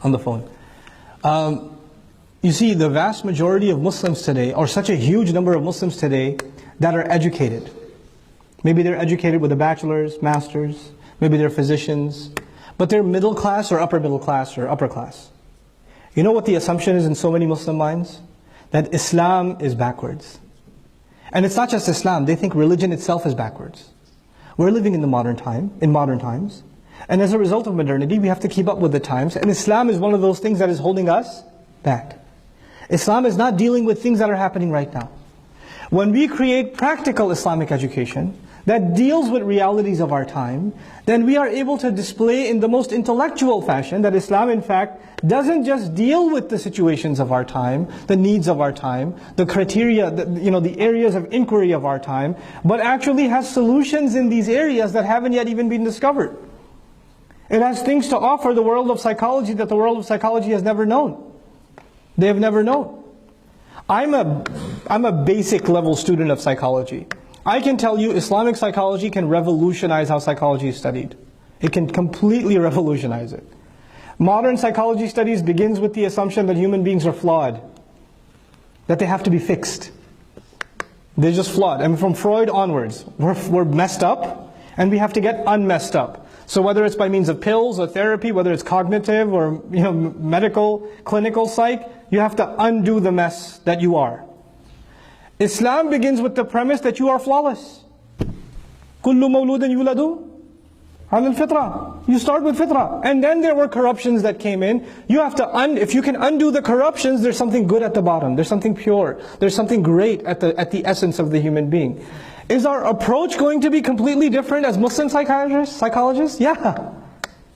on the phone. You see, the vast majority of Muslims today, or such a huge number of Muslims today, that are educated. Maybe they're educated with a bachelor's, master's, maybe they're physicians, but they're middle class or upper middle class or upper class. You know what the assumption is in so many Muslim minds? That Islam is backwards. And it's not just Islam, they think religion itself is backwards. We're living in modern times, and as a result of modernity, we have to keep up with the times, and Islam is one of those things that is holding us back. Islam is not dealing with things that are happening right now. When we create practical Islamic education that deals with realities of our time, then we are able to display in the most intellectual fashion that Islam in fact doesn't just deal with the situations of our time, the needs of our time, the criteria, the areas of inquiry of our time, but actually has solutions in these areas that haven't yet even been discovered. It has things to offer the world of psychology that the world of psychology has never known. They have never known. I'm a basic level student of psychology. I can tell you Islamic psychology can revolutionize how psychology is studied. It can completely revolutionize it. Modern psychology studies begins with the assumption that human beings are flawed, that they have to be fixed. They're just flawed. And from Freud onwards, we're messed up, and we have to get unmessed up. So whether it's by means of pills or therapy, whether it's cognitive or medical, clinical psych, you have to undo the mess that you are. Islam begins with the premise that you are flawless. كُلُّ مَوْلُودٍ يُولَدُ عَلَى الْفِطْرَةِ. You start with fitrah. And then there were corruptions that came in. You have to, if you can undo the corruptions, there's something good at the bottom. There's something pure. There's something great at the essence of the human being. Is our approach going to be completely different as Muslim psychologists? Yeah.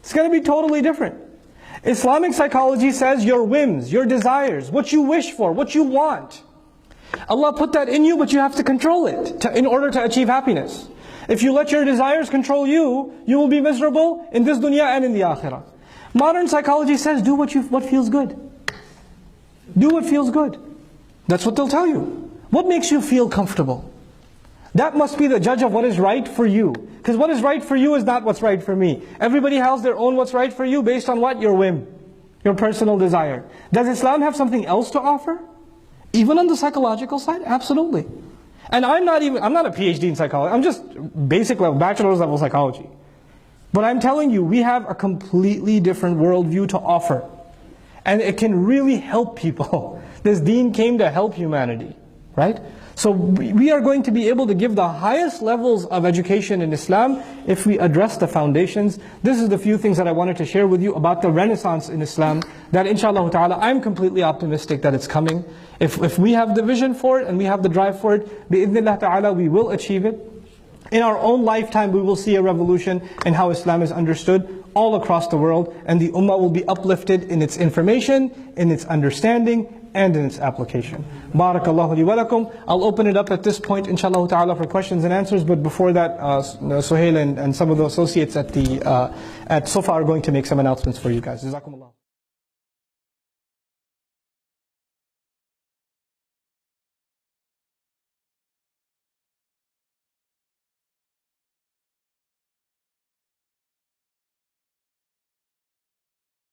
It's going to be totally different. Islamic psychology says your whims, your desires, what you wish for, what you want. Allah put that in you, but you have to control it in order to achieve happiness. If you let your desires control you, you will be miserable in this dunya and in the akhirah. Modern psychology says do what feels good. Do what feels good. That's what they'll tell you. What makes you feel comfortable? That must be the judge of what is right for you. Because what is right for you is not what's right for me. Everybody has their own what's right for you based on what? Your whim, your personal desire. Does Islam have something else to offer? Even on the psychological side? Absolutely. And I'm not a PhD in psychology. I'm just basic level, bachelor's level psychology. But I'm telling you, we have a completely different worldview to offer. And it can really help people. This deen came to help humanity, right? So we are going to be able to give the highest levels of education in Islam if we address the foundations. This is the few things that I wanted to share with you about the renaissance in Islam, that inshallah ta'ala, I'm completely optimistic that it's coming. If we have the vision for it and we have the drive for it, bi'idhnillah ta'ala, we will achieve it. In our own lifetime, we will see a revolution in how Islam is understood all across the world, and the ummah will be uplifted in its information, in its understanding, and in its application. Barakallahu li wa lakum. I'll open it up at this point, inshallah ta'ala, for questions and answers, but before that, Suhail and some of the associates at Sofa are going to make some announcements for you guys. Jazakumullah.